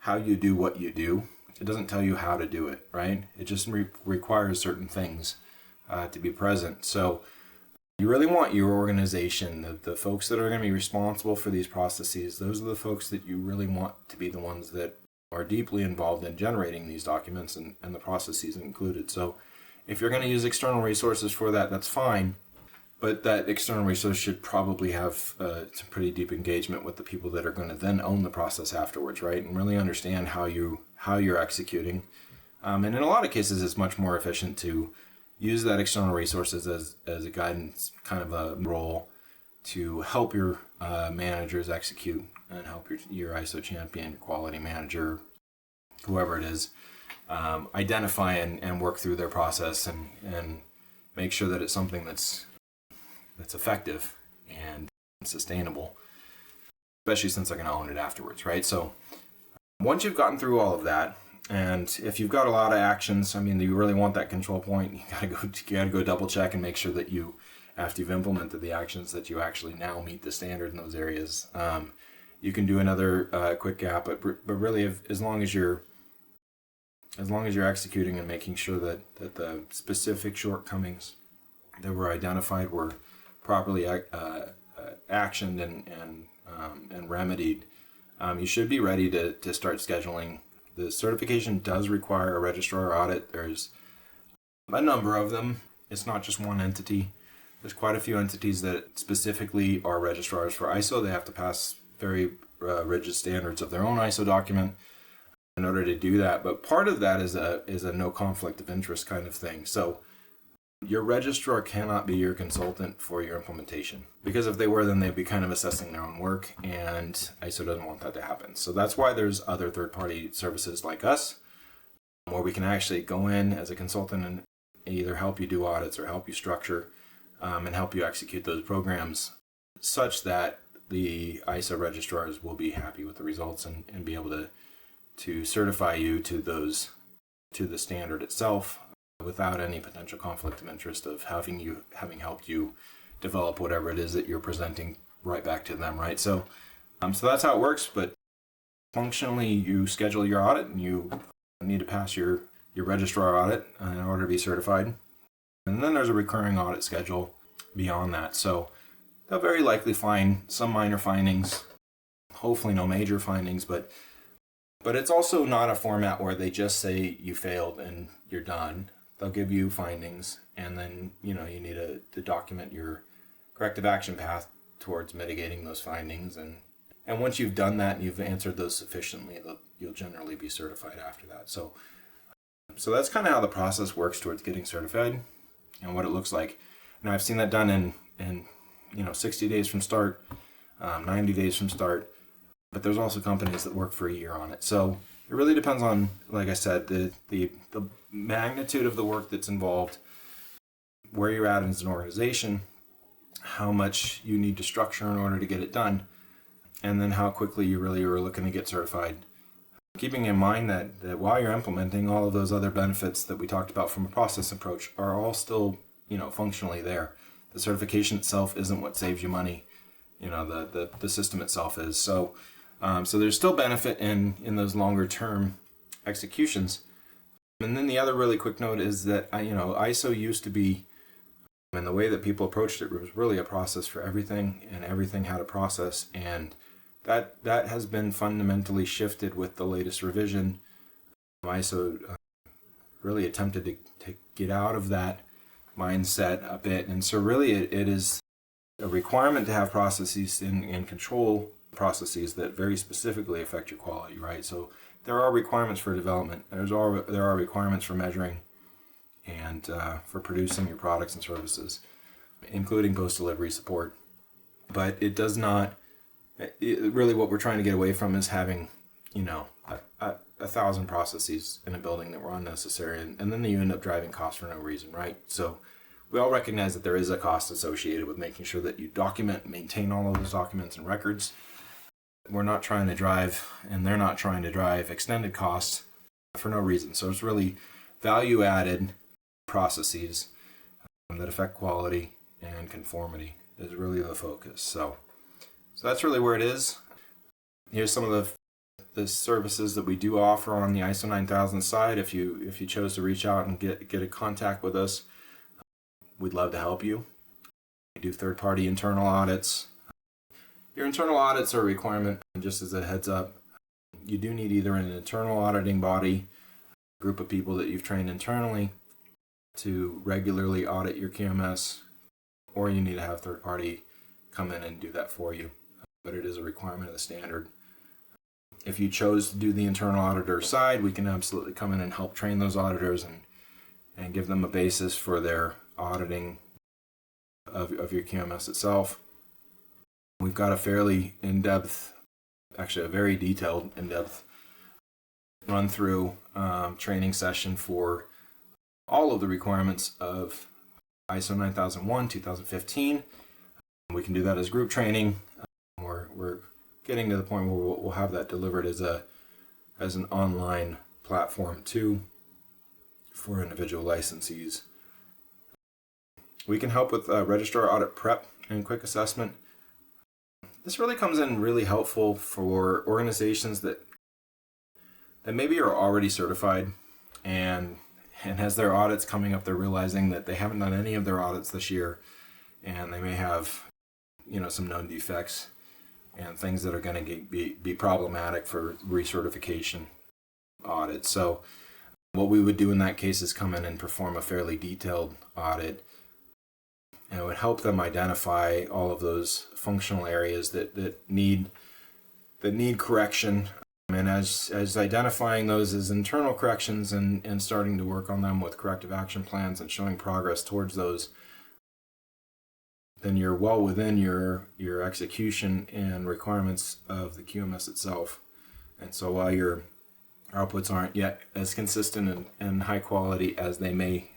how you do what you do. It doesn't tell you how to do it, right? It just requires certain things to be present. So you really want your organization, the folks that are going to be responsible for these processes, those are the folks that you really want to be the ones that are deeply involved in generating these documents and the processes included. So if you're going to use external resources for that, that's fine. But that external resource should probably have some pretty deep engagement with the people that are going to then own the process afterwards, right? And really understand how you're executing. And in a lot of cases, it's much more efficient to use that external resources as a guidance kind of a role to help your managers execute and help your ISO champion, your quality manager, whoever it is, identify and work through their process and make sure that it's something that's effective and sustainable, especially since they're going to own it afterwards, right? So once you've gotten through all of that, and if you've got a lot of actions, I mean, you really want that control point. You gotta go double check and make sure that you, after you've implemented the actions, that you actually now meet the standard in those areas. You can do another quick gap, but really, as long as you're executing and making sure that the specific shortcomings that were identified were properly actioned and remedied, you should be ready to start scheduling. The certification does require a registrar audit. There's a number of them. It's not just one entity. There's quite a few entities that specifically are registrars for ISO. They have to pass very rigid standards of their own ISO document in order to do that. But part of that is a no conflict of interest kind of thing. So your registrar cannot be your consultant for your implementation, because if they were, then they'd be kind of assessing their own work, and ISO doesn't want that to happen. So that's why there's other third-party services like us, where we can actually go in as a consultant and either help you do audits or help you structure and help you execute those programs such that the ISO registrars will be happy with the results and be able to certify you to the standard itself, without any potential conflict of interest of having helped you develop whatever it is that you're presenting right back to them, right? So that's how it works. But functionally, you schedule your audit, and you need to pass your registrar audit in order to be certified. And then there's a recurring audit schedule beyond that. So they'll very likely find some minor findings, hopefully no major findings, but it's also not a format where they just say you failed and you're done. They'll give you findings, and then you need to document your corrective action path towards mitigating those findings. And once you've done that and you've answered those sufficiently, you'll generally be certified after that. So that's kind of how the process works towards getting certified and what it looks like. Now I've seen that done in 60 days from start, 90 days from start, but there's also companies that work for a year on it. So it really depends on, like I said, the magnitude of the work that's involved, where you're at as an organization, how much you need to structure in order to get it done, and then how quickly you really are looking to get certified. Keeping in mind that while you're implementing, all of those other benefits that we talked about from a process approach are all still, functionally there. The certification itself isn't what saves you money. The system itself is. So there's still benefit in those longer term executions. And then the other really quick note is that ISO used to be, and the way that people approached it was really a process for everything, and everything had a process, and that has been fundamentally shifted with the latest revision. ISO really attempted to get out of that mindset a bit, and so really it is a requirement to have processes and control processes that very specifically affect your quality, right? So there are requirements for development. There are requirements for measuring and for producing your products and services, including post-delivery support. But it does not, really what we're trying to get away from is having, 1,000 processes in a building that were unnecessary, and then you end up driving costs for no reason, right? So we all recognize that there is a cost associated with making sure that you document and maintain all of those documents and records. We're not trying to drive, and they're not trying to drive extended costs for no reason. So it's really value added processes that affect quality and conformity is really the focus. So that's really where it is. Here's some of the services that we do offer on the ISO 9000 side. If you chose to reach out and get a contact with us, we'd love to help you. We do third-party internal audits. Your internal audits are a requirement, just as a heads up. You do need either an internal auditing body, a group of people that you've trained internally to regularly audit your QMS, or you need to have third party come in and do that for you. But it is a requirement of the standard. If you chose to do the internal auditor side, we can absolutely come in and help train those auditors and give them a basis for their auditing of your QMS itself. We've got a fairly in-depth, actually a very detailed in-depth run-through training session for all of the requirements of ISO 9001, 2015. We can do that as group training. We're getting to the point where we'll have that delivered as an online platform too for individual licensees. We can help with registrar audit prep and quick assessment. This really comes in really helpful for organizations that maybe are already certified and as their audits coming up, they're realizing that they haven't done any of their audits this year, and they may have, some known defects and things that are going to be problematic for recertification audits. So what we would do in that case is come in and perform a fairly detailed audit, and it would help them identify all of those functional areas that need correction. And as identifying those as internal corrections and starting to work on them with corrective action plans and showing progress towards those, then you're well within your execution and requirements of the QMS itself. And so while your outputs aren't yet as consistent and high quality as they may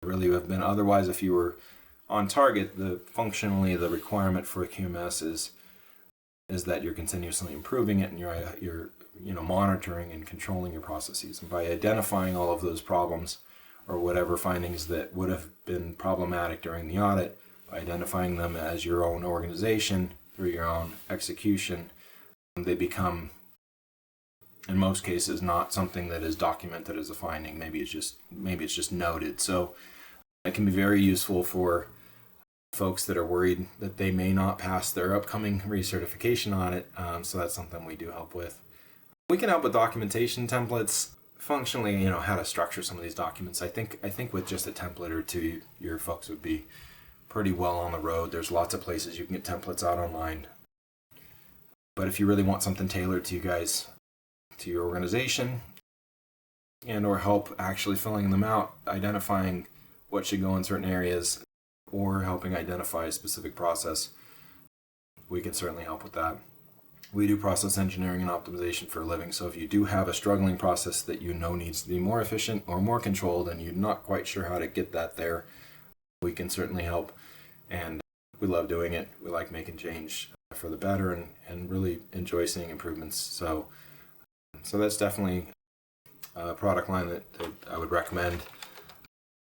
really have been otherwise if you were on target, functionally the requirement for a QMS is that you're continuously improving it and you're monitoring and controlling your processes. And by identifying all of those problems or whatever findings that would have been problematic during the audit, by identifying them as your own organization through your own execution, they become, in most cases, not something that is documented as a finding. Maybe it's just noted. So it can be very useful for folks that are worried that they may not pass their upcoming recertification audit. So that's something we do help with. We can help with documentation templates. Functionally, how to structure some of these documents. I think with just a template or two, your folks would be pretty well on the road. There's lots of places you can get templates out online. But if you really want something tailored to you guys, to your organization, and or help actually filling them out, identifying what should go in certain areas, or helping identify a specific process, we can certainly help with that. We do process engineering and optimization for a living, so if you do have a struggling process that needs to be more efficient or more controlled and you're not quite sure how to get that there, we can certainly help. And we love doing it. We like making change for the better and really enjoy seeing improvements. So that's definitely a product line that I would recommend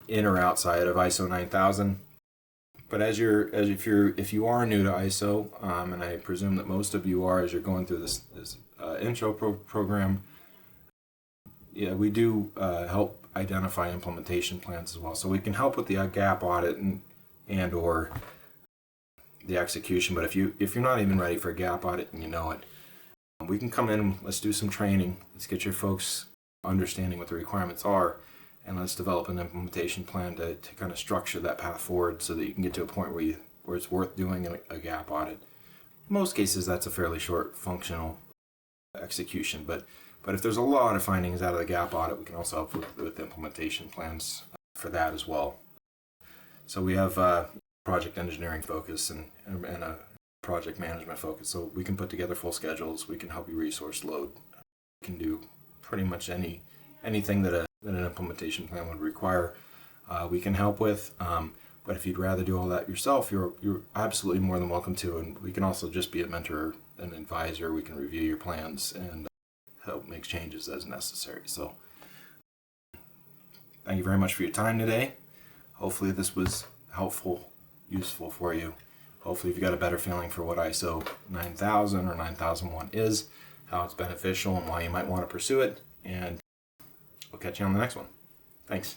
in or outside of ISO 9000. But if you are new to ISO, and I presume that most of you are as you're going through this intro program, we do help identify implementation plans as well. So we can help with the gap audit and or the execution. But if you're not even ready for a gap audit and you know it, we can come in. Let's do some training. Let's get your folks understanding what the requirements are. And let's develop an implementation plan to kind of structure that path forward so that you can get to a point where it's worth doing a gap audit. In most cases, that's a fairly short functional execution, but if there's a lot of findings out of the gap audit, we can also help with implementation plans for that as well. So we have project engineering focus and a project management focus, so we can put together full schedules. We can help you resource load. We can do pretty much anything that an implementation plan would require, we can help with. But if you'd rather do all that yourself, you're absolutely more than welcome to. And we can also just be a mentor, an advisor. We can review your plans and help make changes as necessary. So Thank you very much for your time today. Hopefully this was helpful, useful for you. Hopefully you've got a better feeling for what ISO 9000 or 9001 is, how it's beneficial, and why you might want to pursue it. And I'll catch you on the next one. Thanks.